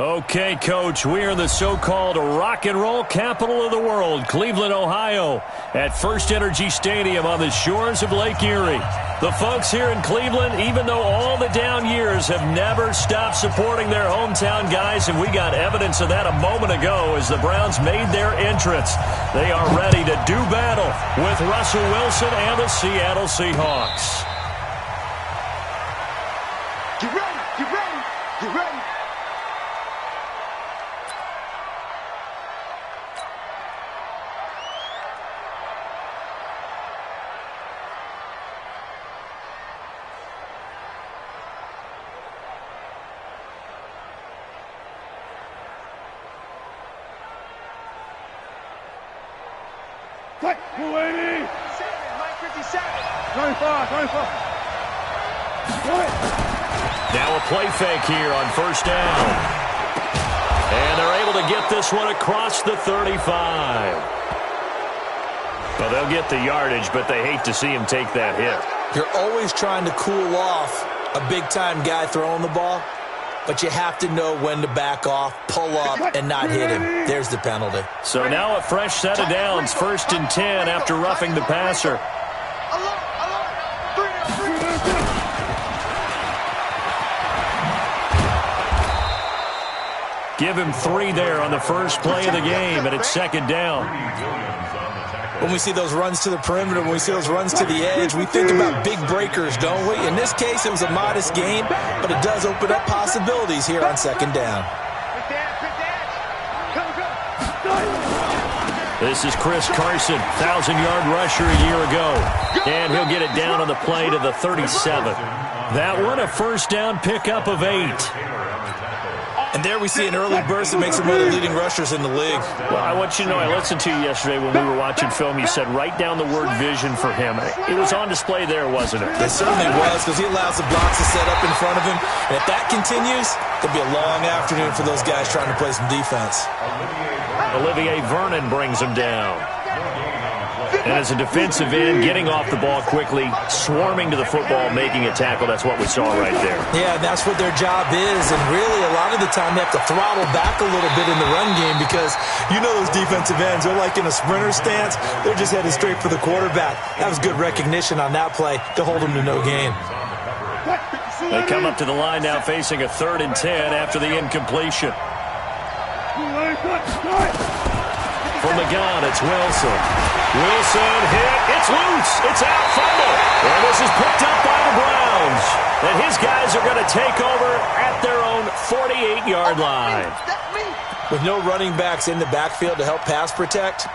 Okay, Coach, we are in the so-called rock and roll capital of the world, Cleveland, Ohio, at First Energy Stadium on the shores of Lake Erie. The folks here in Cleveland, even though all the down years, have never stopped supporting their hometown guys, and we got evidence of that a moment ago as the Browns made their entrance. They are ready to do battle with Russell Wilson and the Seattle Seahawks. Get ready, get ready, get ready. Quick, 280. 57. 25, 25. Now a play fake here on first down. And they're able to get this one across the 35. Well, they'll get the yardage, but they hate to see him take that hit. You're always trying to cool off a big-time guy throwing the ball, but you have to know when to back off, pull up, and not hit him. There's the penalty. So now a fresh set of downs, 1st and 10 after roughing the passer. Give him 3 there on the first play of the game, and it's 2nd down. When we see those runs to the perimeter, when we see those runs to the edge, we think about big breakers, don't we? In this case, it was a modest gain, but it does open up possibilities here on 2nd down. This is Chris Carson, 1,000-yard rusher a year ago. And he'll get it down on the play to the 37. That one a first down pickup of 8. And there we see an early burst that makes him one of the leading rushers in the league. Well, I want you to know, I listened to you yesterday when we were watching film. You said write down the word vision for him. It was on display there, wasn't it? It certainly was, because he allows the blocks to set up in front of him. And if that continues, there'll be a long afternoon for those guys trying to play some defense. Olivier Vernon brings him down. And as a defensive end, getting off the ball quickly, swarming to the football, making a tackle, that's what we saw right there. Yeah, that's what their job is. And really, a lot of the time, they have to throttle back a little bit in the run game because you know those defensive ends, they're like in a sprinter stance. They're just headed straight for the quarterback. That was good recognition on that play to hold them to no gain. They come up to the line now facing a 3rd and 10 after the incompletion. From the gun, it's Wilson. Wilson hit. It's loose. It's out. Fumble. And this is picked up by the Browns. And his guys are going to take over at their own 48-yard line. With no running backs in the backfield to help pass protect,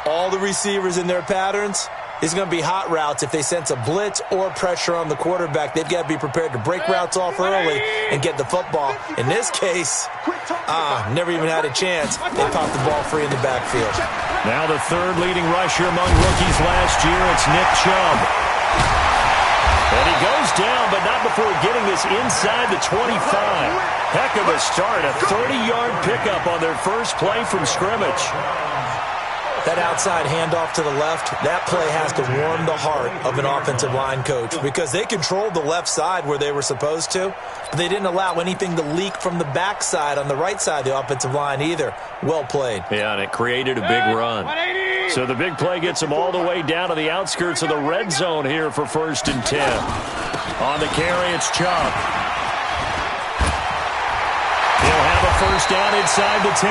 all the receivers in their patterns, it's going to be hot routes. If they sense a blitz or pressure on the quarterback, they've got to be prepared to break routes off early and get the football. In this case, never even had a chance. They popped the ball free in the backfield. Now the 3rd leading rusher among rookies last year, it's Nick Chubb. And he goes down, but not before getting this inside the 25. Heck of a start, a 30-yard pickup on their first play from scrimmage. That outside handoff to the left, that play has to warm the heart of an offensive line coach because they controlled the left side where they were supposed to, but they didn't allow anything to leak from the backside on the right side of the offensive line either. Well played. Yeah, and it created a big run. So the big play gets them all the way down to the outskirts of the red zone here for 1st and 10. On the carry, it's Chubb. He'll have a first down inside the 10.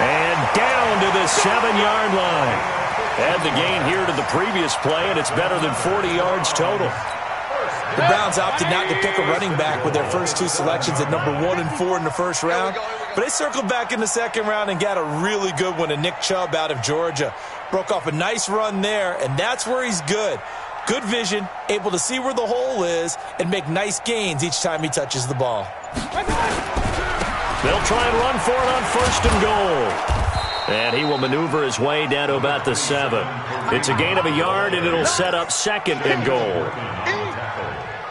And down to the 7-yard line. Add the gain here to the previous play, and it's better than 40 yards total. The Browns opted not to pick a running back with their first 2 selections at number 1 and 4 in the first round. But they circled back in the 2nd round and got a really good one in Nick Chubb out of Georgia. Broke off a nice run there, and that's where he's good. Good vision, able to see where the hole is, and make nice gains each time he touches the ball. They'll try and run for it on 1st and goal. And he will maneuver his way down to about the 7. It's a gain of a yard, and it'll set up 2nd and goal.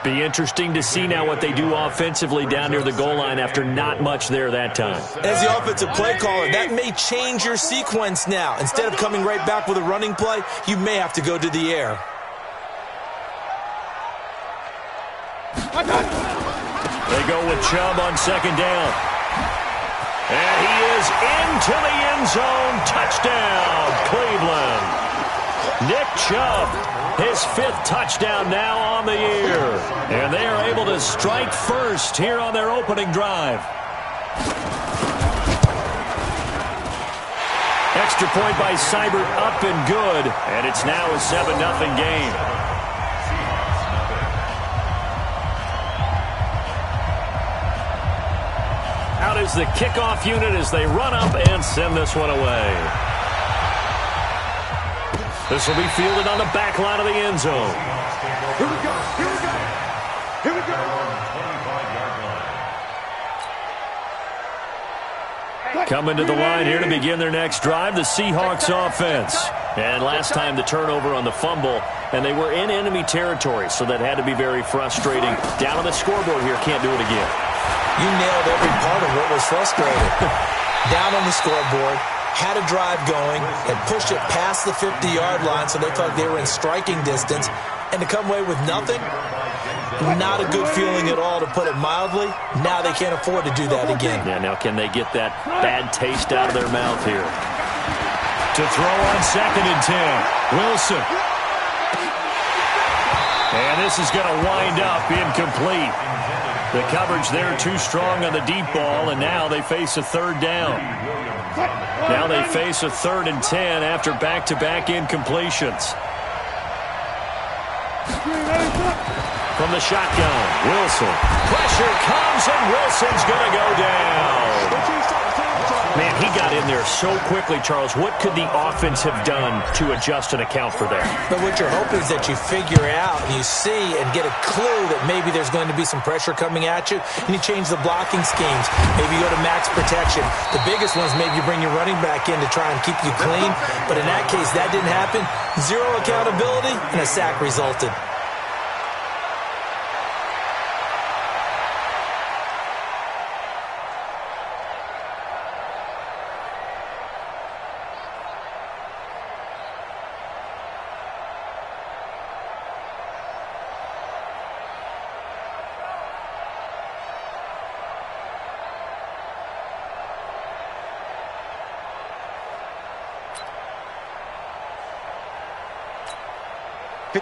Be interesting to see now what they do offensively down near the goal line after not much there that time. As the offensive play caller, that may change your sequence now. Instead of coming right back with a running play, you may have to go to the air. They go with Chubb on 2nd down. And he is into the end zone. Touchdown, Cleveland. Nick Chubb, his 5th touchdown now on the year. And they are able to strike first here on their opening drive. Extra point by Seibert, up and good. And it's now a 7-0 game. Out is the kickoff unit as they run up and send this one away. This will be fielded on the back line of the end zone. Here we go. Here we go. Here we go. Coming to the line here to begin their next drive, the Seahawks offense. And last time the turnover on the fumble, and they were in enemy territory, so that had to be very frustrating. Down on the scoreboard here, can't do it again. You nailed every part of what was frustrating. Down on the scoreboard, had a drive going, and pushed it past the 50-yard line, so they felt they were in striking distance, and to come away with nothing, not a good feeling at all, to put it mildly. Now they can't afford to do that again. Yeah, now can they get that bad taste out of their mouth here? To throw on 2nd and 10, Wilson. And this is going to wind up incomplete. The coverage there too strong on the deep ball, and now they face a 3rd down. Now they face a 3rd and 10 after back-to-back incompletions. From the shotgun, Wilson. Pressure comes, and Wilson's going to go down. Man, he got in there so quickly, Charles. What could the offense have done to adjust and account for that? But what you're hoping is that you figure out and you see and get a clue that maybe there's going to be some pressure coming at you, and you change the blocking schemes. Maybe you go to max protection. The biggest one is maybe you bring your running back in to try and keep you clean. But in that case, that didn't happen. 0 accountability, and a sack resulted.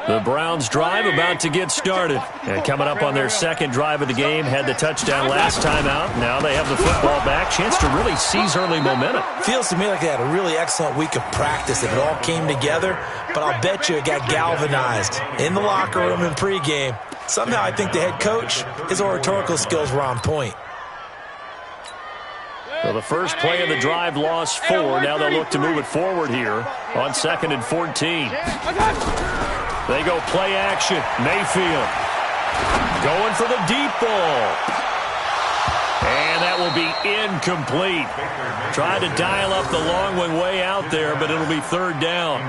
The Browns drive about to get started. And coming up on their 2nd drive of the game, had the touchdown last time out. Now they have the football back. Chance to really seize early momentum. Feels to me like they had a really excellent week of practice. It all came together, but I'll bet you it got galvanized in the locker room in pregame. Somehow I think the head coach, his oratorical skills were on point. Well, the first play of the drive lost 4. Now they'll look to move it forward here on 2nd and 14. They go play action. Mayfield going for the deep ball. And that will be incomplete. Tried to dial up the long one way out there, but it'll be 3rd down.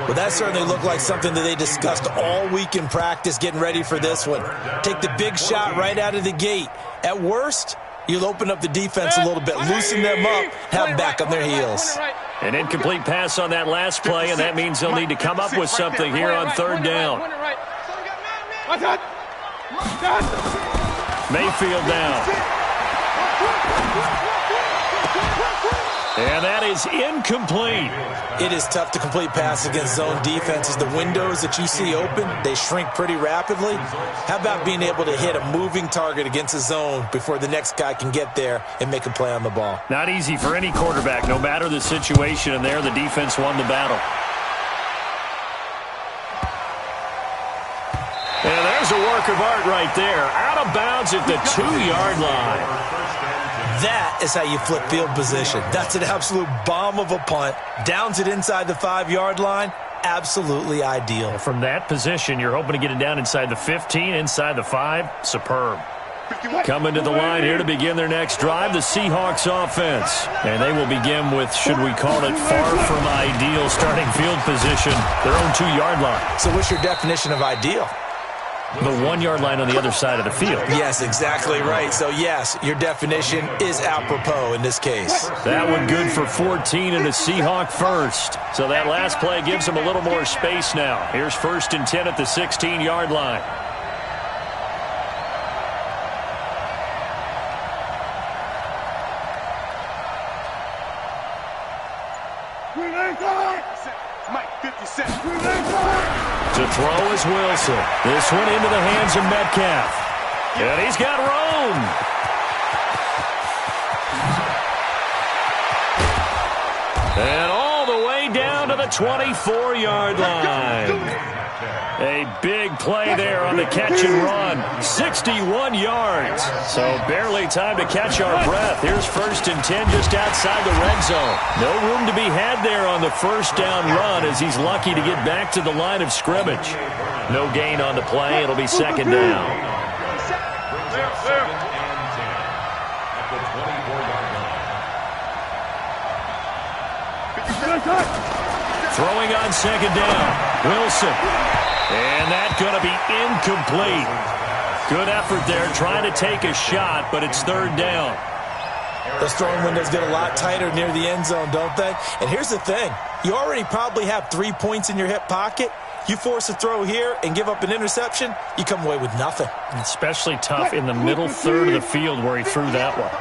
Well, that certainly looked like something that they discussed all week in practice, getting ready for this one. Take the big shot right out of the gate. At worst, you'll open up the defense a little bit, loosen them up, have them back on their heels. An incomplete pass on that last play, and that means they'll need to come up with something here on 3rd down. Mayfield down. And that is incomplete. It is tough to complete passes against zone defenses. The windows that you see open, they shrink pretty rapidly. How about being able to hit a moving target against a zone before the next guy can get there and make a play on the ball? Not easy for any quarterback, no matter the situation, and there the defense won the battle. And there's a work of art right there. Out of bounds at the 2-yard line. That is how you flip field position. That's an absolute bomb of a punt. Downs it inside the 5-yard line. Absolutely ideal. From that position, you're hoping to get it down inside the 15, inside the 5. Superb. Coming to the line here to begin their next drive, the Seahawks offense. And they will begin with, should we call it, far from ideal starting field position, their own 2-yard line. So what's your definition of ideal? The 1-yard line on the other side of the field. Yes, exactly right. So, yes, your definition is apropos in this case. That one good for 14 and a Seahawk first. So that last play gives them a little more space now. Here's 1st and 10 at the 16-yard line. Mike, 50 cents. To throw is Wilson. This one into the hands of Metcalf. And he's got room. And all the way down to the 24-yard line. A big play there on the catch and run. 61 yards. So barely time to catch our breath. Here's 1st and 10 just outside the red zone. No room to be had there on the first down run as he's lucky to get back to the line of scrimmage. No gain on the play. It'll be 2nd down. Throwing on 2nd down. Wilson. And that's going to be incomplete. Good effort there trying to take a shot, but it's 3rd down. Those throwing windows get a lot tighter near the end zone, don't they? And here's the thing. You already probably have 3 points in your hip pocket. You force a throw here and give up an interception, you come away with nothing. Especially tough in the middle third of the field where he threw that one.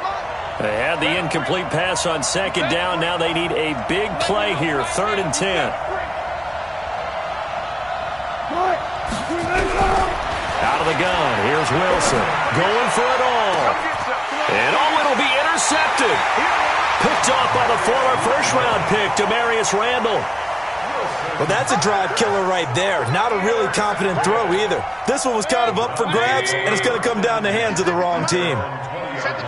They had the incomplete pass on 2nd down. Now they need a big play here, 3rd and 10. Out of the gun, here's Wilson. Going for it all. And it'll be intercepted. Picked off by the former first-round pick, Demarius Randall. Well, that's a drive killer right there. Not a really confident throw either. This one was kind of up for grabs, and it's going to come down the hands of the wrong team.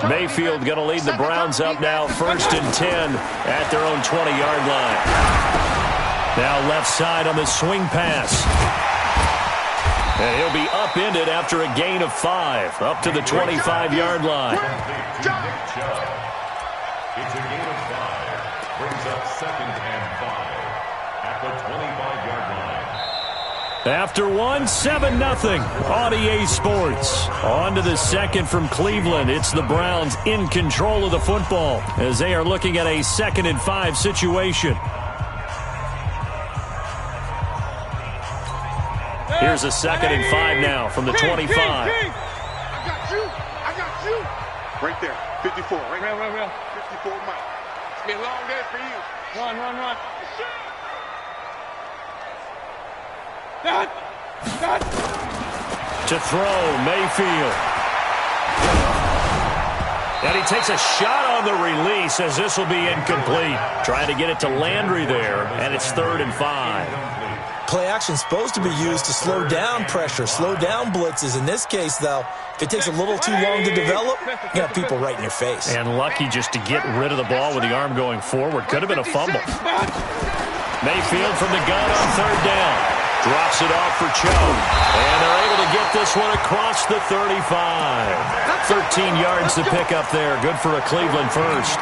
Mayfield going to lead the Browns up now, 1st and 10 at their own 20-yard line. Now left side on the swing pass. And he'll be upended after a gain of 5, up to the 25-yard line. It's a gain of 5. Brings up 2nd and 5 at the 25-yard line. After one, 7-0 on EA Sports. On to the second from Cleveland. It's the Browns in control of the football as they are looking at a 2nd and 5 situation. Here's a 2nd and 5 now from the 25. I got you. Right there, 54. Right real. 54, Mike. It's been a long day for you. Run. To throw, Mayfield. And he takes a shot on the release as this will be incomplete. Trying to get it to Landry there, and it's 3rd and 5. Play action is supposed to be used to slow down pressure, slow down blitzes. In this case, though, if it takes a little too long to develop, you got people right in your face. And lucky just to get rid of the ball with the arm going forward. Could have been a fumble. Mayfield from the gun on 3rd down. Drops it off for Cho. And they're able to get this one across the 35. 13 yards to pick up there. Good for a Cleveland first.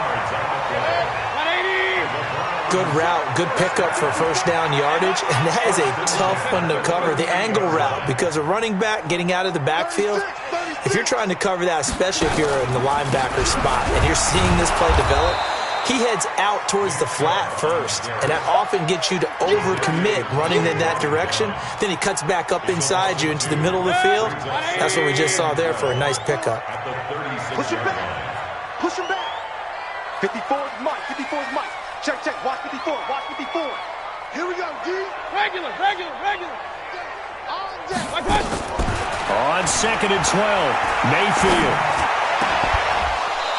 Good route, good pickup for first down yardage, and that is a tough one to cover, the angle route, because a running back getting out of the backfield, if you're trying to cover that, especially if you're in the linebacker spot, and you're seeing this play develop, he heads out towards the flat first, and that often gets you to overcommit running in that direction. Then he cuts back up inside you into the middle of the field. That's what we just saw there for a nice pickup. Push him back. 54 is Mike. Check. Watch 54. Here we go, D. Regular. On 2nd and 12, Mayfield.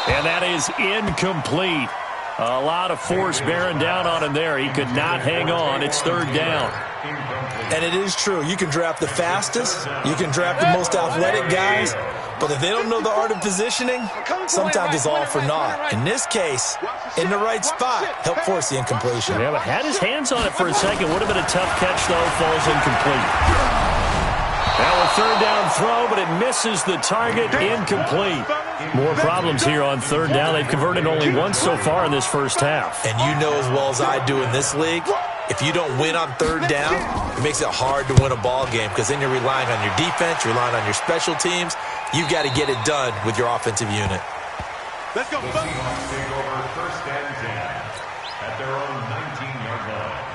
And that is incomplete. A lot of force bearing down on him there. He could not hang on. It's 3rd down. And it is true. You can draft the fastest. You can draft the most athletic guys. But if they don't know the art of positioning, sometimes it's all for naught. In this case, in the right spot, help force the incompletion. Yeah, but had his hands on it for a second. Would have been a tough catch, though. Falls incomplete. Now a 3rd down throw, but it misses the target. Incomplete. More problems here on 3rd down. They've converted only once so far in this first half. And you know as well as I do in this league, if you don't win on 3rd down, it makes it hard to win a ball game because then you're relying on your defense, you're relying on your special teams. You've got to get it done with your offensive unit. Let's go. The Seahawks take over 1st and 10 at their own 19-yard line.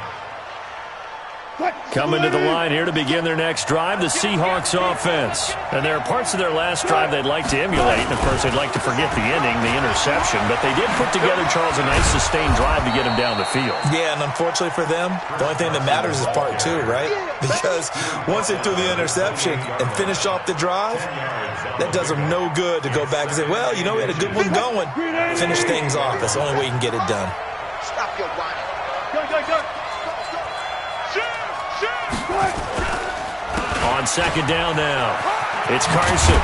Coming to the line here to begin their next drive, the Seahawks offense. And there are parts of their last drive they'd like to emulate. And, of course, they'd like to forget the ending, the interception. But they did put together, Charles, a nice sustained drive to get him down the field. Yeah, and unfortunately for them, the only thing that matters is part two, right? Because once they threw the interception and finished off the drive, that does them no good to go back and say, well, you know, we had a good one going. Finish things off. That's the only way you can get it done. Stop your whining. On second down now, it's Carson.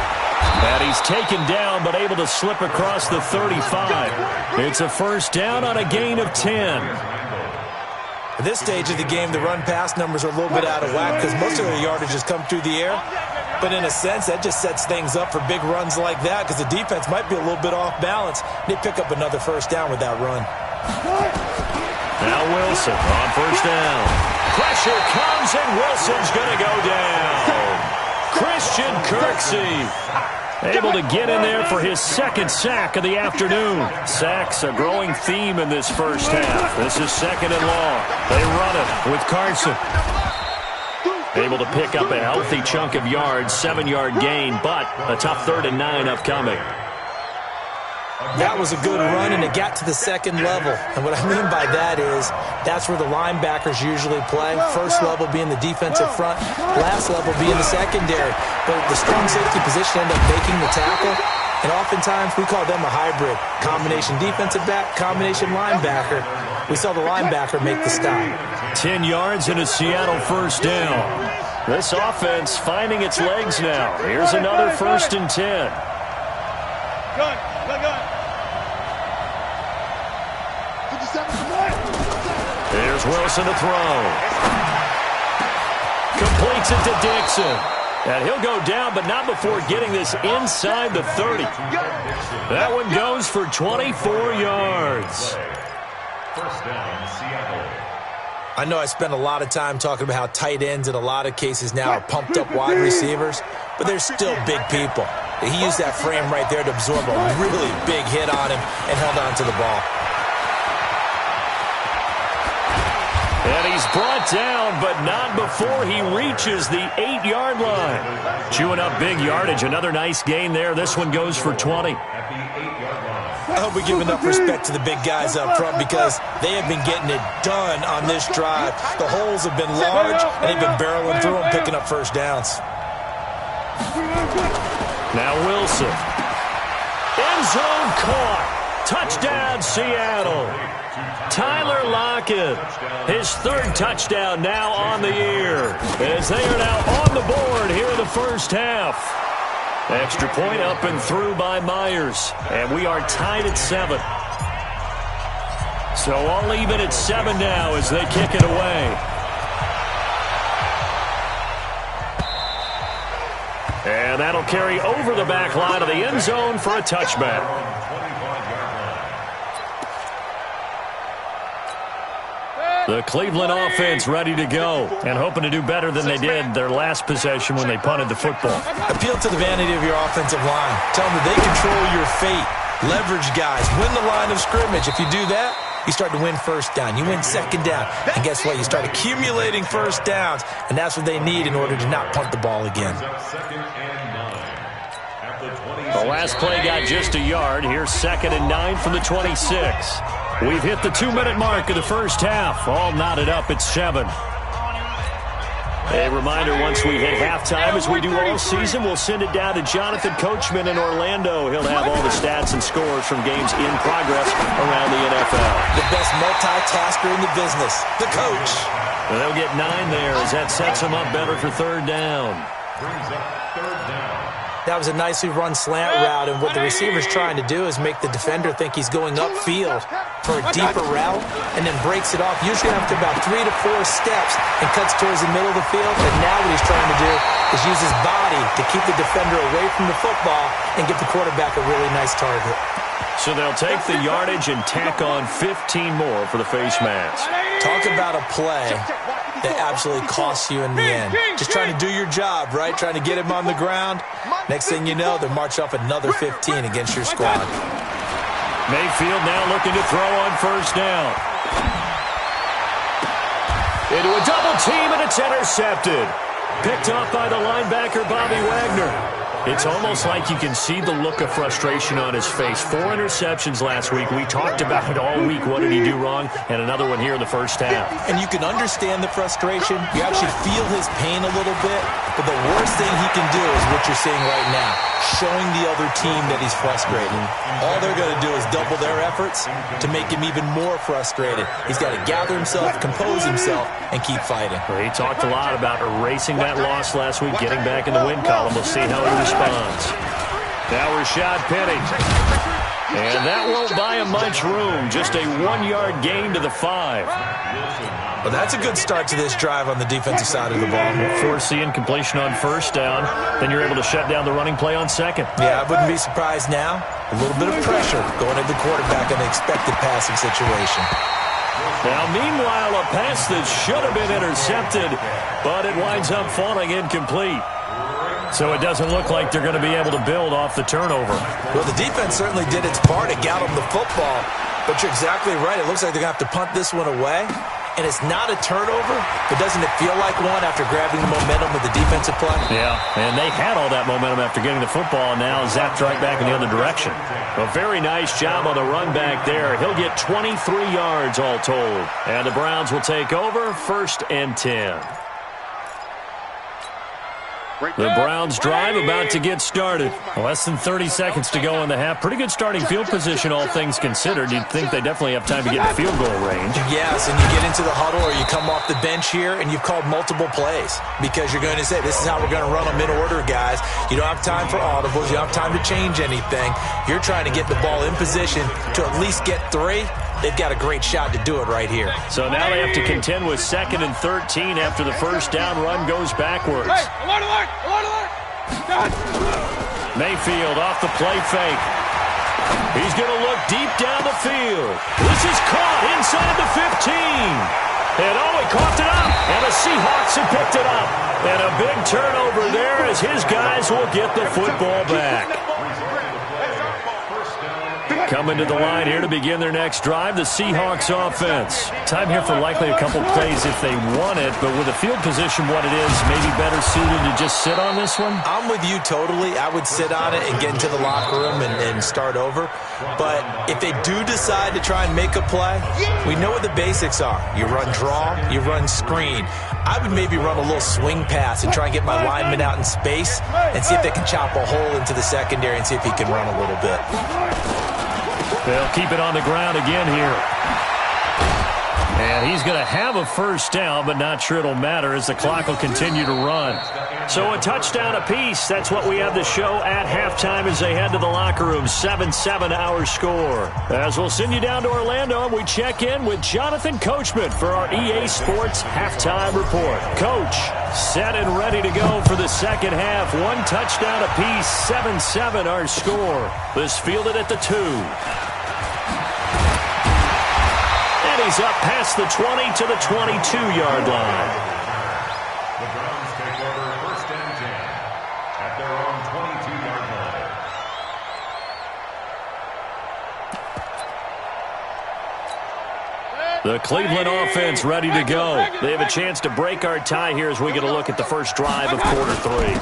And he's taken down but able to slip across the 35. It's a first down on a gain of 10. At this stage of the game, the run-pass numbers are a little bit out of whack because most of their yardage has come through the air. But in a sense, that just sets things up for big runs like that because the defense might be a little bit off balance. They pick up another first down with that run. Now Wilson on first down. Pressure comes, and Wilson's going to go down. Christian Kirksey able to get in there for his second sack of the afternoon. Sacks a growing theme in this first half. This is second and long. They run it with Carson. Able to pick up a healthy chunk of yards, 7-yard gain, but a tough 3rd and 9 upcoming. That was a good run, and it got to the second level. And what I mean by that is that's where the linebackers usually play. First level being the defensive front, last level being the secondary. But the strong safety position ended up making the tackle, and oftentimes we call them a hybrid. Combination defensive back, combination linebacker. We saw the linebacker make the stop. 10 yards and a Seattle first down. This offense finding its legs now. Here's another 1st and 10. Gun. Here's Wilson to throw. Completes it to Dixon. And he'll go down, but not before getting this inside the 30. That one goes for 24 yards. First down, Seattle. I know I spent a lot of time talking about how tight ends in a lot of cases now are pumped up wide receivers, but they're still big people. He used that frame right there to absorb a really big hit on him and held on to the ball. And he's brought down, but not before he reaches the 8-yard line. Chewing up big yardage. Another nice gain there. This one goes for 20. At the 8-yard line. I hope we give enough respect to the big guys up front because they have been getting it done on this drive. The holes have been large, and they've been barreling through them, picking up first downs. Now Wilson. End zone caught. Touchdown, Seattle. Tyler Lockett, his 3rd touchdown now on the year, as they are now on the board here in the first half. Extra point up and through by Myers, and we are tied at 7. So all even at 7 now as they kick it away. And that'll carry over the back line of the end zone for a touchback. The Cleveland offense ready to go and hoping to do better than they did their last possession when they punted the football. Appeal to the vanity of your offensive line. Tell them that they control your fate. Leverage guys. Win the line of scrimmage. If you do that, you start to win first down. You win second down. And guess what? You start accumulating first downs. And that's what they need in order to not punt the ball again. The last play got just a yard. Here's 2nd and 9 from the 26. We've hit the 2-minute mark of the first half. All knotted up at 7. A reminder, once we hit halftime, as we do all season, we'll send it down to Jonathan Coachman in Orlando. He'll have all the stats and scores from games in progress around the NFL. The best multitasker in the business, the coach. And they'll get 9 there as that sets them up better for 3rd down. Brings up 3rd down. That was a nicely run slant route, and what the receiver's trying to do is make the defender think he's going upfield for a deeper route and then breaks it off, usually after about 3 to 4 steps, and cuts towards the middle of the field. And now what he's trying to do is use his body to keep the defender away from the football and give the quarterback a really nice target. So they'll take the yardage and tack on 15 more for the face mask. Talk about a play that absolutely costs you in the end. Just trying to do your job, right? Trying to get him on the ground. Next thing you know, they'll march off another 15 against your squad. Mayfield now looking to throw on first down. into a double team, and it's intercepted. Picked off by the linebacker, Bobby Wagner. It's almost like you can see the look of frustration on his face. 4 interceptions last week. We talked about it all week. What did he do wrong? And another one here in the first half. And you can understand the frustration. You actually feel his pain a little bit. But the worst thing he can do is what you're seeing right now, showing the other team that he's frustrated. All they're going to do is double their efforts to make him even more frustrated. He's got to gather himself, compose himself, and keep fighting. Well, he talked a lot about erasing that loss last week, getting back in the win column. We'll see how he responds. Now Rashad Penny. And that won't buy him much room. Just a 1-yard gain to the 5. Well, that's a good start to this drive on the defensive side of the ball. Force the incompletion on first down. Then you're able to shut down the running play on second. Yeah, I wouldn't be surprised now. A little bit of pressure going at the quarterback in the expected passing situation. Now, meanwhile, a pass that should have been intercepted, but it winds up falling incomplete. So it doesn't look like they're going to be able to build off the turnover. Well, the defense certainly did its part to get them the football, but you're exactly right. It looks like they're going to have to punt this one away. And it's not a turnover, but doesn't it feel like one after grabbing the momentum with the defensive play? Yeah, and they had all that momentum after getting the football, and now zapped right back in the other direction. A very nice job on the run back there. He'll get 23 yards all told. And the Browns will take over, 1st and 10. The Browns drive about to get started. Less than 30 seconds to go in the half. Pretty good starting field position, all things considered. You'd think they definitely have time to get in field goal range. Yes, and you get into the huddle or you come off the bench here and you've called multiple plays because you're going to say, this is how we're going to run them in order, guys. You don't have time for audibles. You don't have time to change anything. You're trying to get the ball in position to at least get 3. They've got a great shot to do it right here. So now they have to contend with 2nd and 13 after the first down run goes backwards. Mayfield off the play fake. He's going to look deep down the field. This is caught inside the 15. And he coughed it up. And the Seahawks have picked it up. And a big turnover there as his guys will get the football back. Coming to the line here to begin their next drive, the Seahawks offense. Time here for likely a couple plays if they want it, but with the field position what it is, maybe better suited to just sit on this one? I'm with you totally. I would sit on it and get into the locker room and start over. But if they do decide to try and make a play, we know what the basics are. You run draw, you run screen. I would maybe run a little swing pass and try and get my lineman out in space and see if they can chop a hole into the secondary and see if he can run a little bit. They'll keep it on the ground again here. And he's going to have a first down, but not sure it'll matter as the clock will continue to run. So a touchdown apiece. That's what we have to show at halftime as they head to the locker room. 7-7 our score. As we'll send you down to Orlando, we check in with Jonathan Coachman for our EA Sports Halftime Report. Coach, set and ready to go for the second half. 1 touchdown apiece, 7-7 our score. This fielded at the 2. And he's up past the 20 to the 22-yard line. The Browns take over 1st and 10 at their own 22-yard line. The Cleveland offense ready to go. They have a chance to break our tie here as we get a look at the first drive of quarter 3.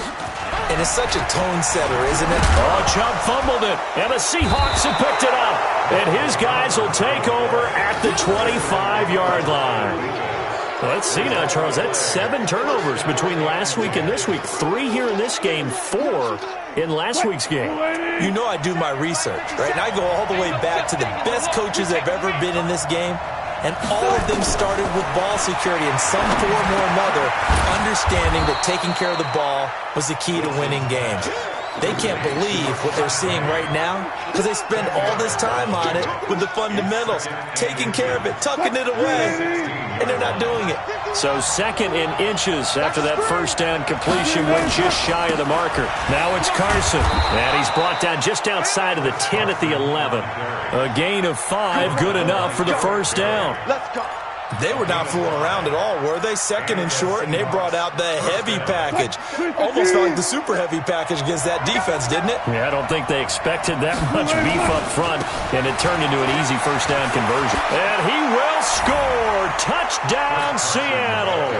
And it's such a tone setter, isn't it? Oh, Chubb fumbled it, and the Seahawks have picked it up. And his guys will take over at the 25-yard line. Well, let's see now, Charles. That's 7 turnovers between last week and this week. 3 here in this game, 4 in last week's game. You know I do my research, right? And I go all the way back to the best coaches that have ever been in this game. And all of them started with ball security in some form or another, understanding that taking care of the ball was the key to winning games. They can't believe what they're seeing right now because they spend all this time on it with the fundamentals, taking care of it, tucking it away, and they're not doing it. So 2nd in inches after that first down completion went just shy of the marker. Now it's Carson, and he's brought down just outside of the 10 at the 11. A gain of 5, good enough for the first down. Let's go. They were not fooling around at all, were they? Second and short, and they brought out the heavy package. Almost felt like the super heavy package against that defense, didn't it? Yeah, I don't think they expected that much beef up front, and it turned into an easy first down conversion. And he will score. Touchdown, Seattle.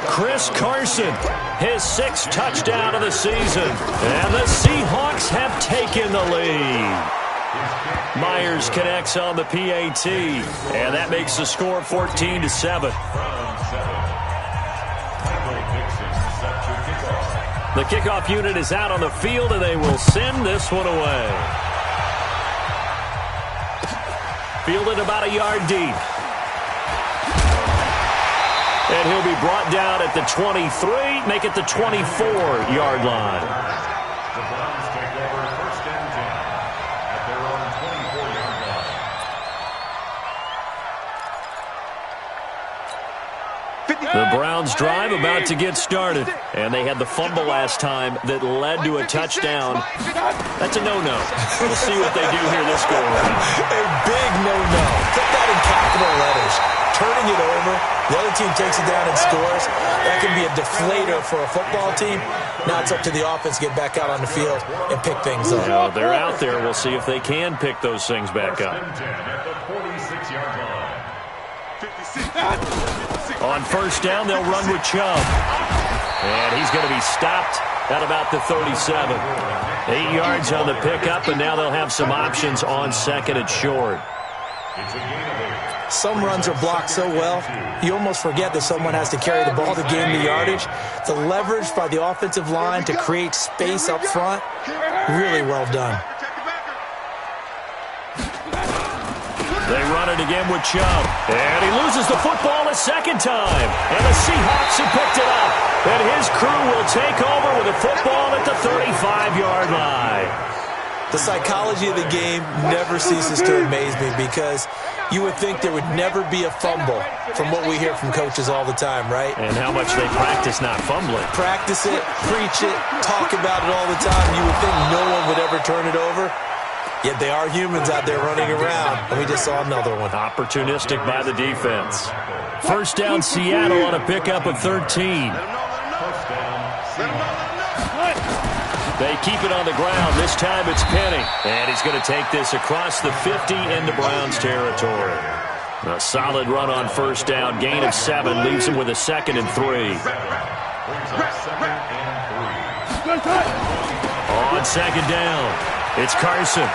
Chris Carson, his 6th touchdown of the season. And the Seahawks have taken the lead. Myers connects on the PAT, and that makes the score 14-7. The kickoff unit is out on the field, and they will send this one away. Fielded about a yard deep. And he'll be brought down at the 23, make it the 24-yard line. The Browns take over 1st and 10 at their own 24-yard line. The Browns drive about to get started, and they had the fumble last time that led to a touchdown. That's a no-no. We'll see what they do here this go-around. A big no-no. Put that in capital letters. Turning it over, the other team takes it down and scores. That can be a deflator for a football team. Now it's up to the offense to get back out on the field and pick things up. Well, they're out there. We'll see if they can pick those things back up. 1st and 10 at the 46-yard line. 56. On first down, they'll run with Chubb. And he's going to be stopped at about the 37. 8 yards on the pickup, and now they'll have some options on 2nd and short. It's a gain of 8. Some runs are blocked so well, you almost forget that someone has to carry the ball to gain the yardage. The leverage by the offensive line to create space up front, really well done. They run it again with Chubb. And he loses the football a second time. And the Seahawks have picked it up. And his crew will take over with a football at the 35-yard line. The psychology of the game never ceases to amaze me because you would think there would never be a fumble from what we hear from coaches all the time, right? And how much they practice not fumbling. Practice it, preach it, talk about it all the time. You would think no one would ever turn it over. Yet they are humans out there running around, and we just saw another one. Opportunistic by the defense. First down, Seattle on a pickup of 13. They keep it on the ground. This time it's Penny. And he's going to take this across the 50 into Browns territory. A solid run on first down. Gain of 7 leaves him with a 2nd and 3. On 2nd down, it's Carson.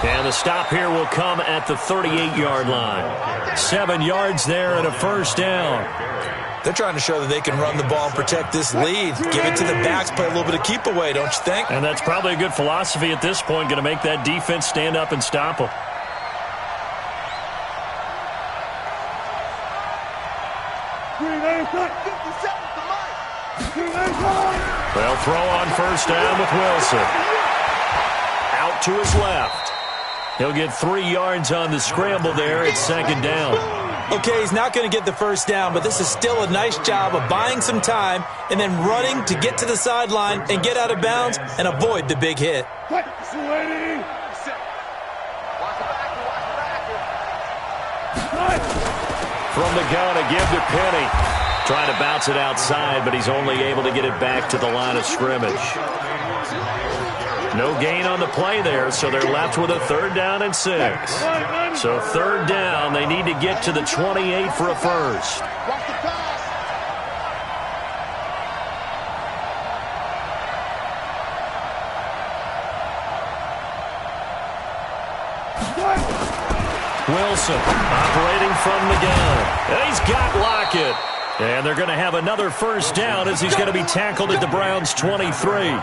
And the stop here will come at the 38-yard line. 7 yards there and a first down. They're trying to show that they can run the ball and protect this lead. Give it to the backs, play a little bit of keep away, don't you think? And that's probably a good philosophy at this point, going to make that defense stand up and stop them. They'll throw on first down with Wilson. Out to his left. He'll get 3 yards on the scramble there at 2nd down. Okay, he's not going to get the first down, but this is still a nice job of buying some time and then running to get to the sideline and get out of bounds and avoid the big hit. From the gun, a give to Penny. Trying to bounce it outside, but he's only able to get it back to the line of scrimmage. No gain on the play there, so they're left with a 3rd down and 6. So 3rd down, they need to get to the 28 for a first. Wilson operating from the gun. And he's got Lockett. And they're going to have another first down as he's going to be tackled at the Browns' 23.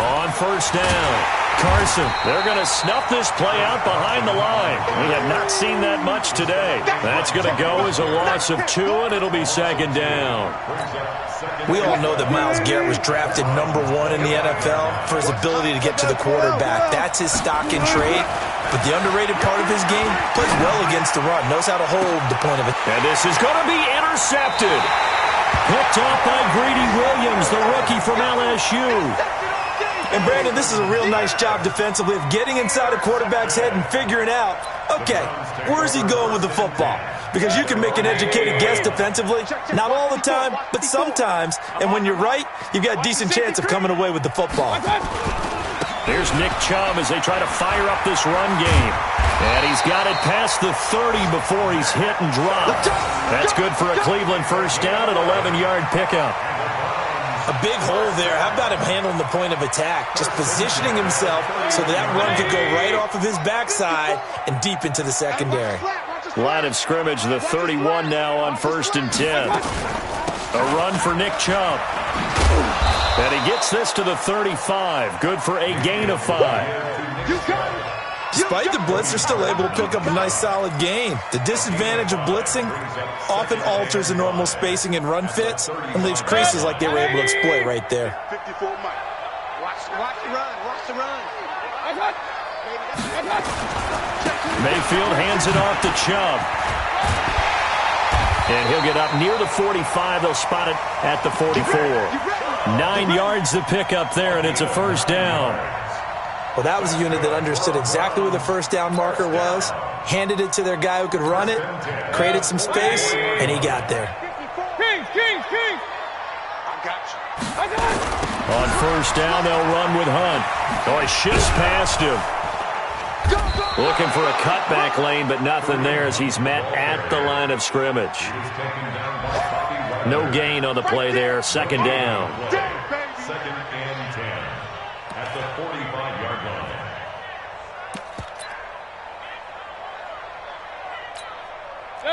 On first down, Carson. They're going to snuff this play out behind the line. We have not seen that much today. That's going to go as a loss of 2, and it'll be 2nd down. We all know that Myles Garrett was drafted #1 in the NFL for his ability to get to the quarterback. That's his stock in trade. But the underrated part of his game, plays well against the run, knows how to hold the point of it. And this is going to be intercepted. Picked off by Greedy Williams, the rookie from LSU. And, Brandon, this is a real nice job defensively of getting inside a quarterback's head and figuring out, okay, where's he going with the football? Because you can make an educated guess defensively. Not all the time, but sometimes. And when you're right, you've got a decent chance of coming away with the football. There's Nick Chubb as they try to fire up this run game. And he's got it past the 30 before he's hit and dropped. That's good for a Cleveland first down, an 11-yard pickup. A big hole there. How about him handling the point of attack? Just positioning himself so that run could go right off of his backside and deep into the secondary. Line of scrimmage, the 31 now on 1st and 10. A run for Nick Chubb. And he gets this to the 35. Good for a gain of 5. Despite the blitz, they're still able to pick up a nice solid gain. The disadvantage of blitzing often alters the normal spacing and run fits and leaves creases like they were able to exploit right there. Watch the run. Watch the run. Mayfield hands it off to Chubb. And he'll get up near the 45. They'll spot it at the 44. 9 yards to pick up there, and it's a first down. Well, that was a unit that understood exactly where the first down marker was, handed it to their guy who could run it, created some space, and he got there. King! I got you. On first down, they'll run with Hunt. Oh, he shifts past him. Looking for a cutback lane, but nothing there as he's met at the line of scrimmage. No gain on the play there. Second down. Second and 10 at the 45-yard line.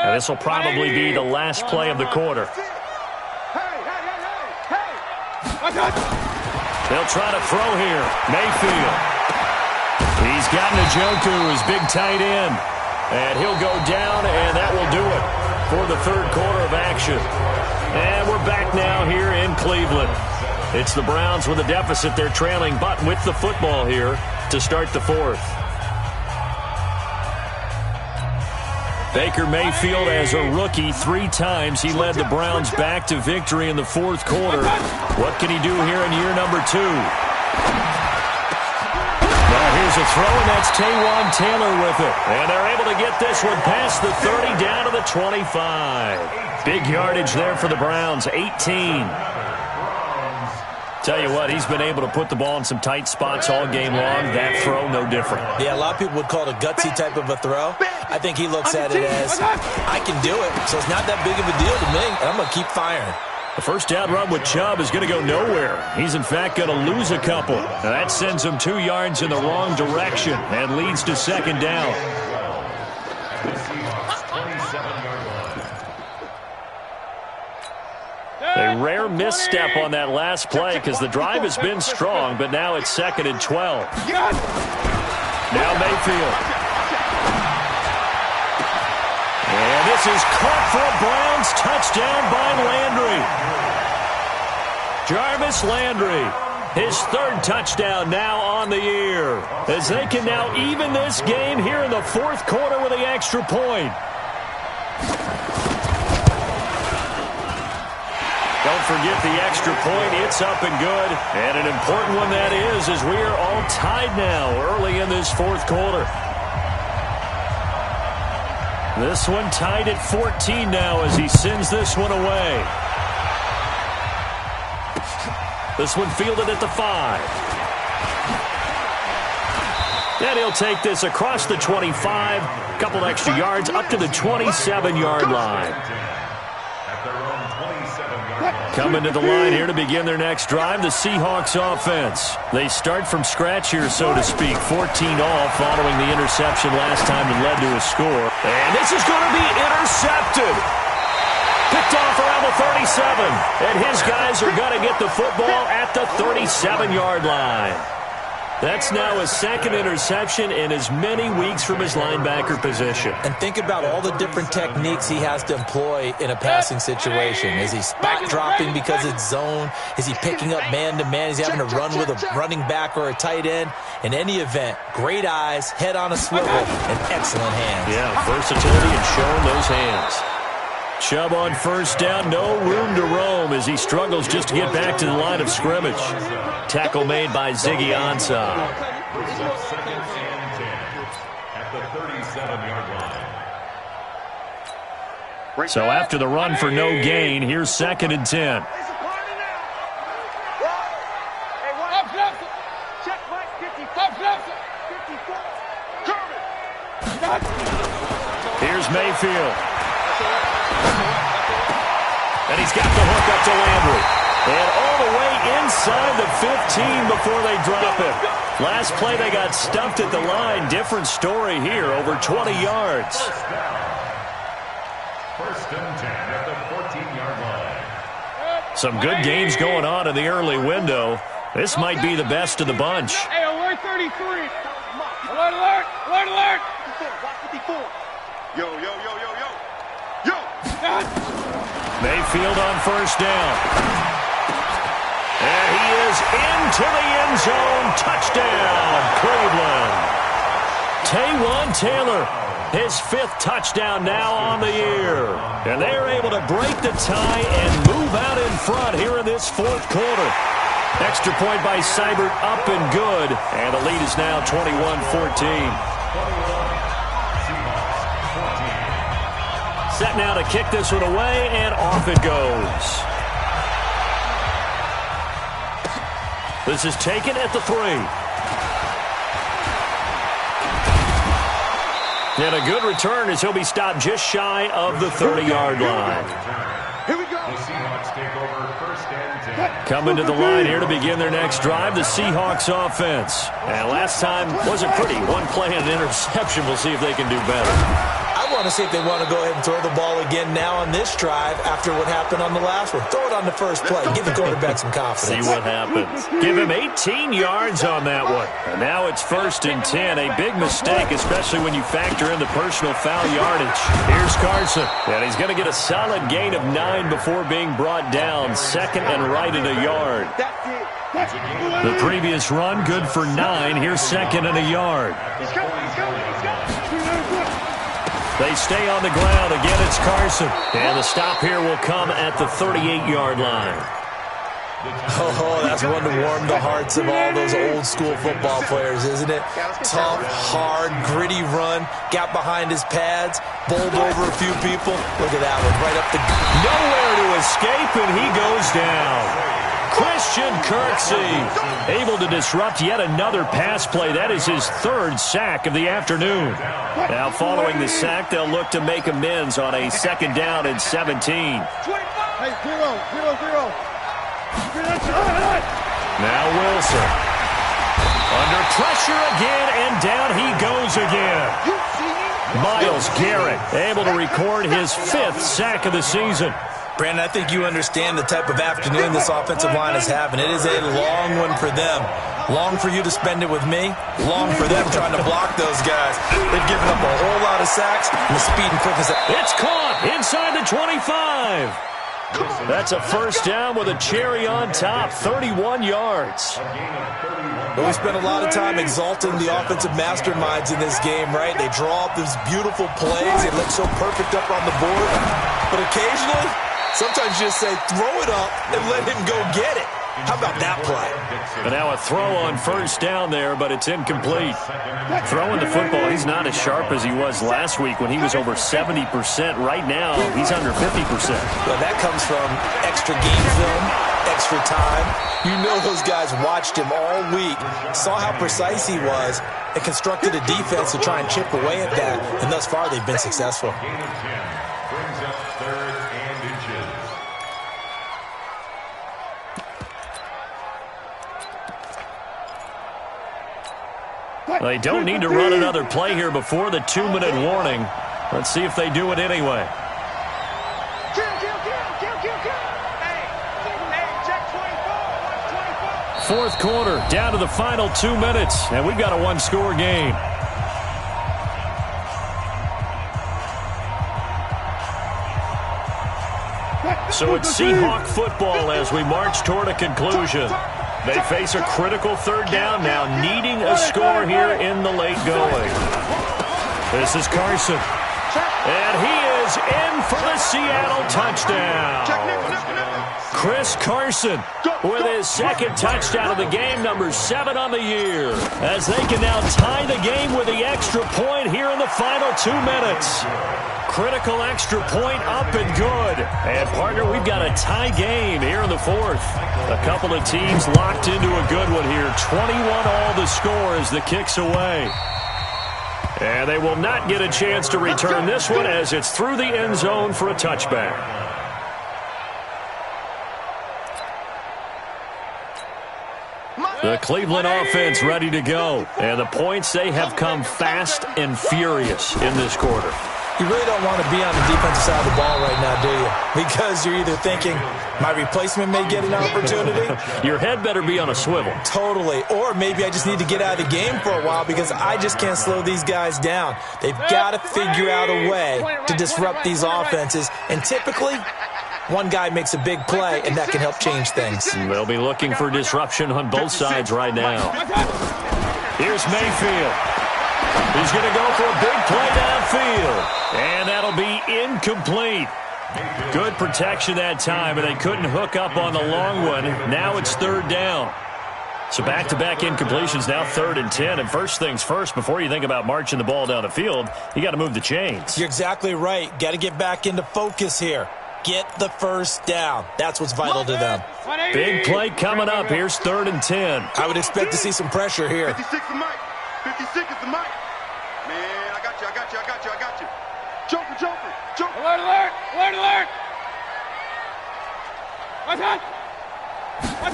And this will probably be the last play of the quarter. They'll try to throw here. Mayfield. He's got Njoku, his big tight end. And he'll go down, and that will do it for the third quarter of action. And we're back now here in Cleveland. It's the Browns with a deficit. They're trailing, but with the football here to start the fourth. Baker Mayfield, as a rookie, 3 times he led the Browns back to victory in the fourth quarter. What can he do here in year number 2? Now here's a throw, and that's Taywan Taylor with it. And they're able to get this one past the 30 down to the 25. Big yardage there for the Browns, 18. Tell you what, he's been able to put the ball in some tight spots all game long. That throw, no different. Yeah, a lot of people would call it a gutsy type of a throw. I think he looks at it as, I can do it, so it's not that big of a deal to me, and I'm going to keep firing. The first down run with Chubb is going to go nowhere. He's, in fact, going to lose a couple. Now that sends him 2 yards in the wrong direction and leads to second down. A rare misstep on that last play because the drive has been strong, but now it's 2nd and 12. Now Mayfield. And this is caught for a Browns touchdown by Landry. Jarvis Landry, his 3rd touchdown now on the year, as they can now even this game here in the fourth quarter with the extra point. Don't forget the extra point. It's up and good. And an important one that is, as we are all tied now early in this fourth quarter. This one tied at 14 now as he sends this one away. This one fielded at the 5. And he'll take this across the 25. A couple extra yards up to the 27-yard line. Coming to the line here to begin their next drive, the Seahawks offense. They start from scratch here, so to speak. 14 all following the interception last time that led to a score. And this is going to be intercepted. Picked off around the 37. And his guys are going to get the football at the 37-yard line. That's now his 2nd interception in as many weeks from his linebacker position. And think about all the different techniques he has to employ in a passing situation. Is he spot dropping because it's zone? Is he picking up man-to-man? Is he having to run with a running back or a tight end? In any event, great eyes, head on a swivel, and excellent hands. Yeah, versatility and showing those hands. Chubb on first down, no room to roam as he struggles just to get back to the line of scrimmage. Tackle made by Ziggy Ansah. Second and 10 at the 37-yard line. So after the run for no gain, here's 2nd and 10. Here's Mayfield. And he's got the hook up to Landry. And all the way inside the 15 before they drop him. Last play they got stuffed at the line. Different story here, over 20 yards. First and 10 at the 14-yard line. Some good games going on in the early window. This might be the best of the bunch. Hey, alert 33. Alert, alert, alert, alert. 54. Yo, yo, yo, yo, yo. Yo. Mayfield on first down. And he is into the end zone. Touchdown, Cleveland. Taywan Taylor, his 5th touchdown now on the year. And they're able to break the tie and move out in front here in this 4th quarter. Extra point by Seibert, up and good. And the lead is now 21-14. Set now to kick this one away, and off it goes. This is taken at the 3. And a good return as he'll be stopped just shy of the 30-yard line. Here we go. The Seahawks take over first and 10. Coming to the line here to begin their next drive, the Seahawks offense. And last time wasn't pretty. One play and an interception. We'll see if they can do better. I want to see if they want to go ahead and throw the ball again now on this drive after what happened on the last one. Throw it on the first play. Give the quarterback some confidence. See what happens. Give him 18 yards on that one. And now it's 1st and 10. A big mistake, especially when you factor in the personal foul yardage. Here's Carson. And he's going to get a solid gain of 9 before being brought down. 2nd and right at a yard. The previous run, good for 9. Here's 2nd and a yard. They stay on the ground. Again, it's Carson. And the stop here will come at the 38-yard line. Oh, that's one to warm the hearts of all those old-school football players, isn't it? Tough, hard, gritty run. Got behind his pads, bowled over a few people. Look at that one, right up the... Nowhere to escape, and he goes down. Christian Kirksey able to disrupt yet another pass play. That is his 3rd sack of the afternoon. Now following the sack, they'll look to make amends on a 2nd down and 17. Hey, 0-0-0. Now Wilson. Under pressure again, and down he goes again. Myles Garrett able to record his 5th sack of the season. Brandon, I think you understand the type of afternoon this offensive line is having. It is a long one for them. Long for you to spend it with me. Long for them trying to block those guys. They've given up a whole lot of sacks, and the speed and quickness... It's caught inside the 25. That's a 1st down with a cherry on top, 31 yards. But we spent a lot of time exalting the offensive masterminds in this game, right? They draw up these beautiful plays. They look so perfect up on the board. But occasionally, sometimes you just say, throw it up and let him go get it. How about that play? And now a throw on 1st down there, but it's incomplete. Throwing the football, he's not as sharp as he was last week when he was over 70%. Right now, he's under 50%. Well, that comes from extra game film, extra time. You know those guys watched him all week, saw how precise he was, and constructed a defense to try and chip away at that. And thus far, they've been successful. Gain of 10 brings up 3rd and inches. They don't need to run another play here before the 2-minute warning. Let's see if they do it anyway. Fourth quarter, down to the final 2 minutes, and we've got a 1-score game. So it's Seahawk football as we march toward a conclusion. They face a critical 3rd down now, needing a score here in the late going. This is Carson. And he is is in for the Seattle touchdown. Chris Carson with his second touchdown of the game, number 7 on the year, as they can now tie the game with the extra point here in the final 2 minutes. Critical extra point up and good. And, partner, we've got a tie game here in the 4th. A couple of teams locked into a good one here. 21-all the score as the kick's away. And they will not get a chance to return this one as it's through the end zone for a touchback. The Cleveland offense ready to go. And the points, they have come fast and furious in this quarter. You really don't want to be on the defensive side of the ball right now, do you? Because you're either thinking, my replacement may get an opportunity. Your head better be on a swivel. Totally. Or maybe I just need to get out of the game for a while because I just can't slow these guys down. They've got to figure out a way to disrupt these offenses. And typically, one guy makes a big play, and that can help change things. They'll be looking for disruption on both sides right now. Here's Mayfield. He's going to go for a big play downfield. And that'll be incomplete. Good protection that time, and they couldn't hook up on the long one. Now it's 3rd down. So back-to-back incompletions, now 3rd and 10. And first things first, before you think about marching the ball down the field, you got to move the chains. You're exactly right. Got to get back into focus here. Get the first down. That's what's vital to them. Big play coming up. Here's 3rd and 10. I would expect to see some pressure here. 56 is Mike. 56 is the Mike. Man, I got you. Joker. Alert, alert! Alert, alert!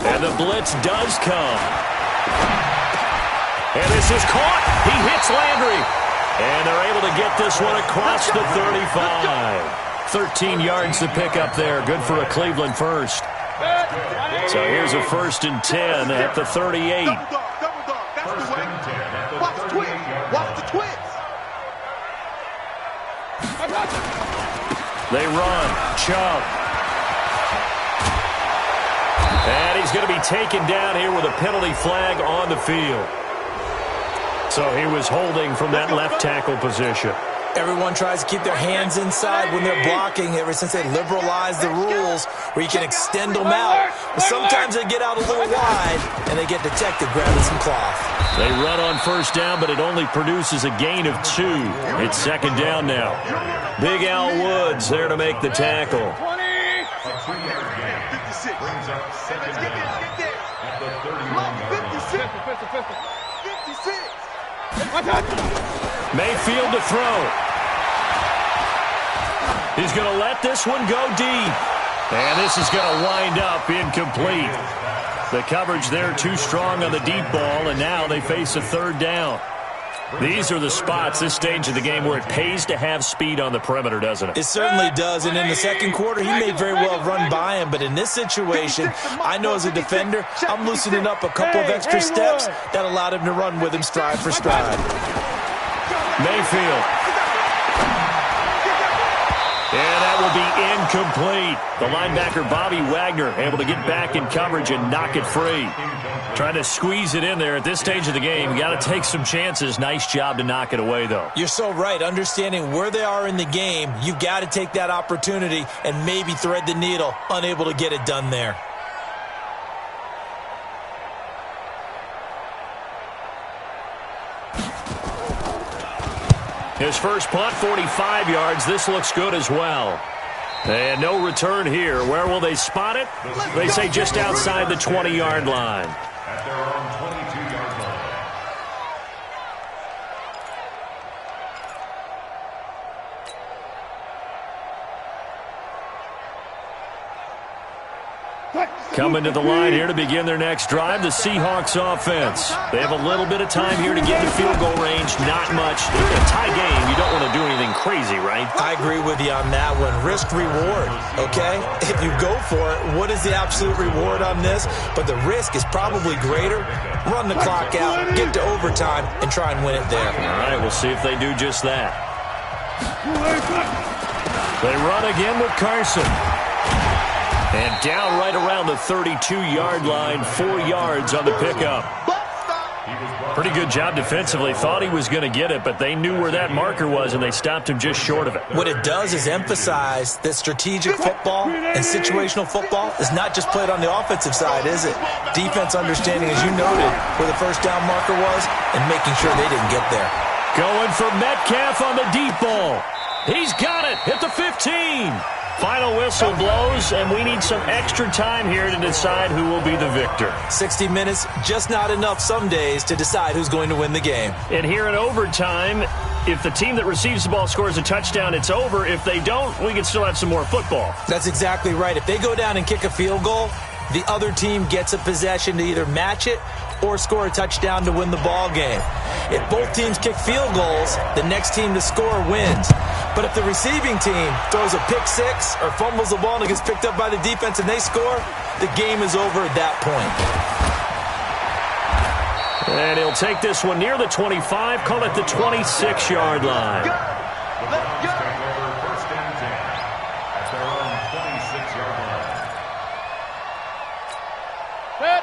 And the blitz does come. And this is caught. He hits Landry. And they're able to get this one across the 35. 13 yards to pick up there. Good for a Cleveland first. So here's a 1st and 10 at the 38. Double dog. That's the way. Watch the twins. They run. Chubb. And he's going to be taken down here with a penalty flag on the field. So he was holding from that left tackle position. Everyone tries to keep their hands inside when they're blocking ever since they liberalized the rules where you can extend them out. But sometimes they get out a little wide and they get detected grabbing some cloth. They run on 1st down, but it only produces a gain of 2. It's 2nd down now. Big Al Woods there to make the tackle. 20! A 3-yard gain. 56 brings up 2nd down at the 31-yard line. 56. Mayfield to throw. He's going to let this one go deep. And this is going to wind up incomplete. The coverage there too strong on the deep ball, and now they face a 3rd down. These are the spots, this stage of the game, where it pays to have speed on the perimeter, doesn't it? It certainly does, and in the 2nd quarter, he may very well have run by him, but in this situation, I know as a defender, I'm loosening up a couple of extra steps that allowed him to run with him stride for stride. Mayfield. And that will be incomplete. The linebacker, Bobby Wagner, able to get back in coverage and knock it free. Trying to squeeze it in there at this stage of the game. You got to take some chances. Nice job to knock it away, though. You're so right. Understanding where they are in the game, you've got to take that opportunity and maybe thread the needle. Unable to get it done there. His first punt, 45 yards. This looks good as well. And no return here. Where will they spot it? They say just outside the 20-yard line. At their own 22-yard line. Coming to the line here to begin their next drive, the Seahawks offense. They have a little bit of time here to get to field goal range, not much. In a tie game, you don't want to do anything crazy, right? I agree with you on that one. Risk reward, okay? If you go for it, what is the absolute reward on this? But the risk is probably greater. Run the clock out, get to overtime, and try and win it there. All right, we'll see if they do just that. They run again with Carson. And down right around the 32-yard line, 4 yards on the pickup. Pretty good job defensively. Thought he was going to get it, but they knew where that marker was, and they stopped him just short of it. What it does is emphasize that strategic football and situational football is not just played on the offensive side, is it? Defense understanding, as you noted, where the first down marker was and making sure they didn't get there. Going for Metcalf on the deep ball. He's got it at the 15. Final whistle blows, and we need some extra time here to decide who will be the victor. 60 minutes, just not enough some days to decide who's going to win the game. And here in overtime, if the team that receives the ball scores a touchdown, it's over. If they don't, we can still have some more football. That's exactly right. If they go down and kick a field goal, the other team gets a possession to either match it or score a touchdown to win the ball game. If both teams kick field goals, the next team to score wins. But if the receiving team throws a pick six or fumbles the ball and it gets picked up by the defense and they score, the game is over at that point. And he'll take this one near the 25, call it the 26-yard line. First and 10 at their own 26-yard line.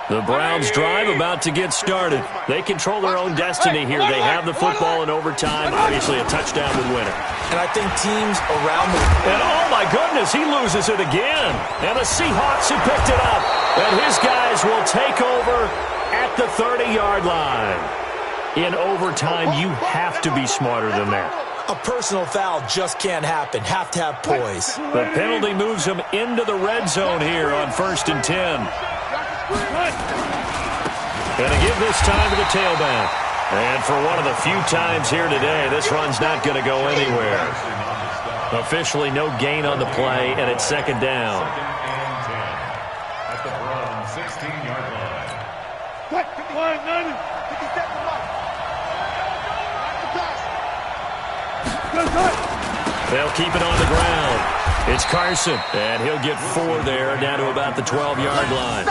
The Browns drive about to get started. They control their own destiny here. They have the football in overtime. Obviously, a touchdown would win it. And I think teams around the... And oh, my goodness, he loses it again. And the Seahawks have picked it up. And his guys will take over at the 30-yard line. In overtime, you have to be smarter than that. A personal foul just can't happen. Have to have poise. The penalty moves them into the red zone here on 1st and 10. Going to give this time to the tailback. And for one of the few times here today, this run's not going to go anywhere. Officially no gain on the play, and it's second down. Second and 10 at the Browns 16-yard line. They'll keep it on the ground. It's Carson, and he'll get 4 there, down to about the 12-yard line.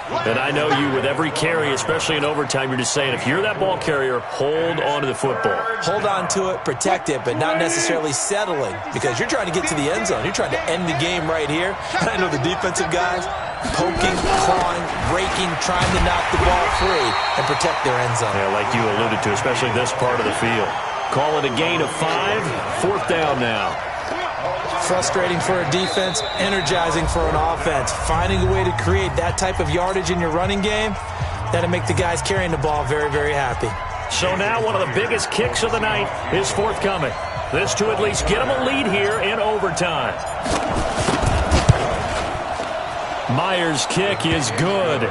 And I know you, with every carry, especially in overtime, you're just saying, if you're that ball carrier, hold on to the football. Hold on to it, protect it, but not necessarily settling, because you're trying to get to the end zone. You're trying to end the game right here. And I know the defensive guys poking, clawing, raking, trying to knock the ball free and protect their end zone. Yeah, like you alluded to, especially this part of the field. Call it a gain of 5, 4th down now. Frustrating for a defense, energizing for an offense. Finding a way to create that type of yardage in your running game, that'll make the guys carrying the ball very, very happy. So now one of the biggest kicks of the night is forthcoming. This to at least get them a lead here in overtime. Myers' kick is good.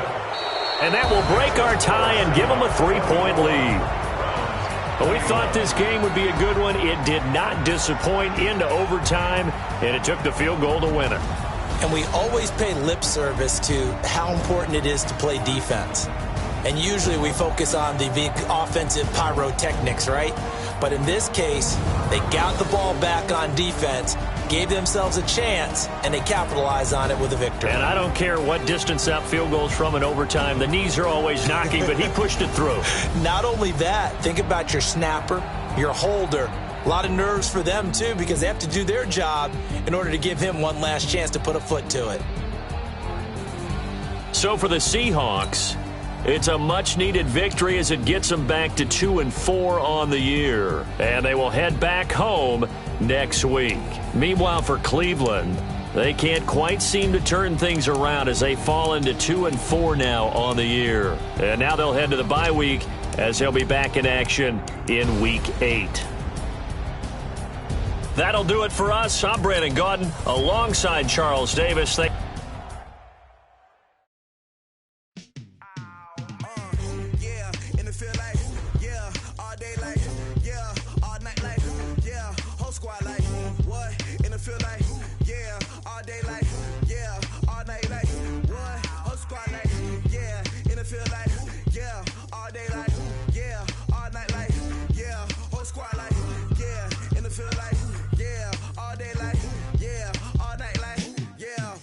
And that will break our tie and give them a 3-point lead. But we thought this game would be a good one. It did not disappoint into overtime, and it took the field goal to win it. And we always pay lip service to how important it is to play defense. And usually we focus on the offensive pyrotechnics, right? But in this case, they got the ball back on defense, gave themselves a chance, and they capitalized on it with a victory. And I don't care what distance that field goes from in overtime. The knees are always knocking, but he pushed it through. Not only that, think about your snapper, your holder. A lot of nerves for them, too, because they have to do their job in order to give him one last chance to put a foot to it. So for the Seahawks, it's a much-needed victory as it gets them back to 2-4 on the year. And they will head back home next week. Meanwhile, for Cleveland, they can't quite seem to turn things around as they fall into 2-4 now on the year. And now they'll head to the bye week as they'll be back in action in Week 8. That'll do it for us. I'm Brandon Gaudin alongside Charles Davis. Feel like, yeah, all day like, yeah, all night like, yeah.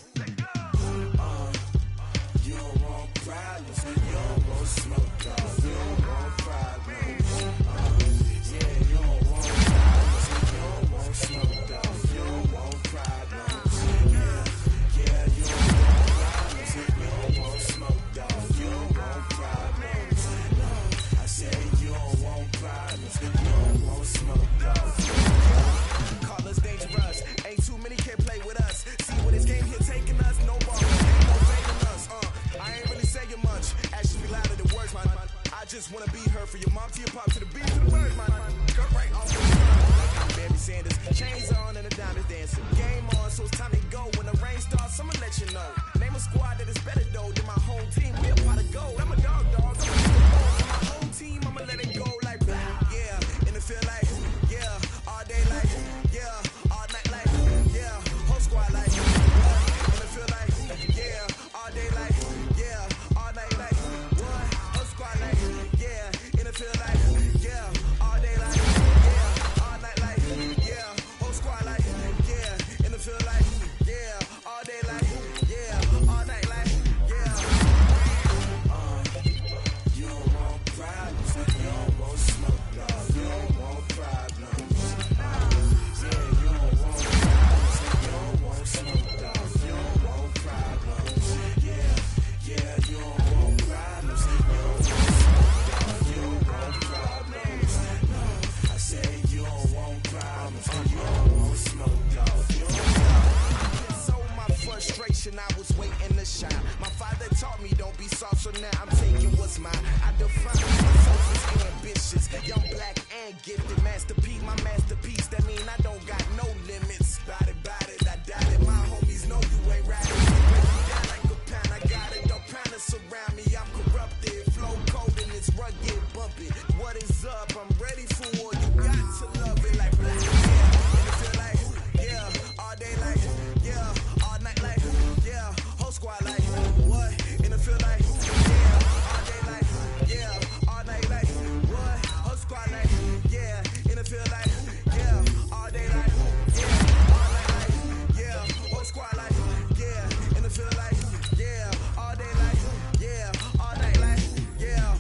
gifted masterpiece, my masterpiece. That mean I don't got no limits. Bout it, I doubt it. My homies know you ain't right. Break you down like a pound, I got it. Don't pound to surround me, I'm corrupted. Flow cold and it's rugged, bumpy. What is up? I'm ready for war. You got to love it like black. Yeah, and it feel like, yeah, all day like, yeah, all night like, yeah, whole squad like, what? And it feel like, yeah, all day like, yeah, all night like, what? Whole squad like, yeah, and it feel like, yeah, all day like, yeah, all night like, yeah, whole squad like, yeah, and it feel like, yeah, all day like, yeah, all night like, yeah.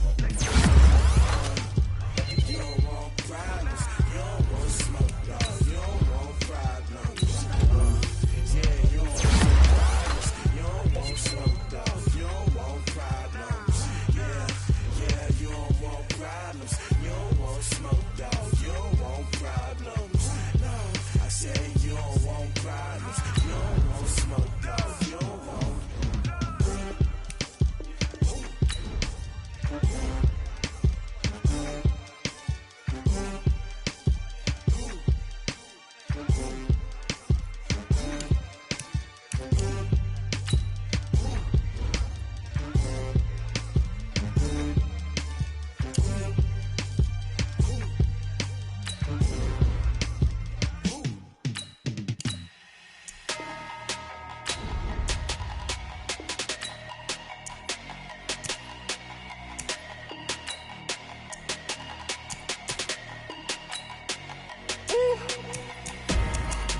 You don't want problems, you don't want smoke, dog. You don't want problems. Yeah, you don't want problems, you don't want smoke, dog. You don't want problems. Yeah, you don't want problems. You don't want smoke, dog. You don't want problems. No, I said you don't want problems. You don't want smoke, dog. You don't want.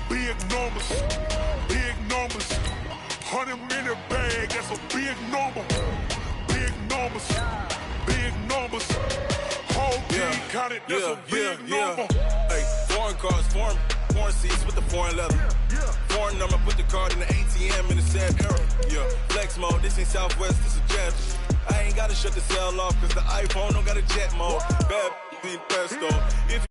Big numbers, big numbers. 100-minute bag, that's a big number. Big numbers, big numbers. Whole team counted, that's a big number. Hey, foreign cars, foreign seats with the foreign leather. Foreign number, put the card in the ATM in the sad era. Yeah, flex mode, this ain't Southwest, this is Jazz. I ain't gotta shut the cell off, cause the iPhone don't got a jet mode. Bad be pesto. If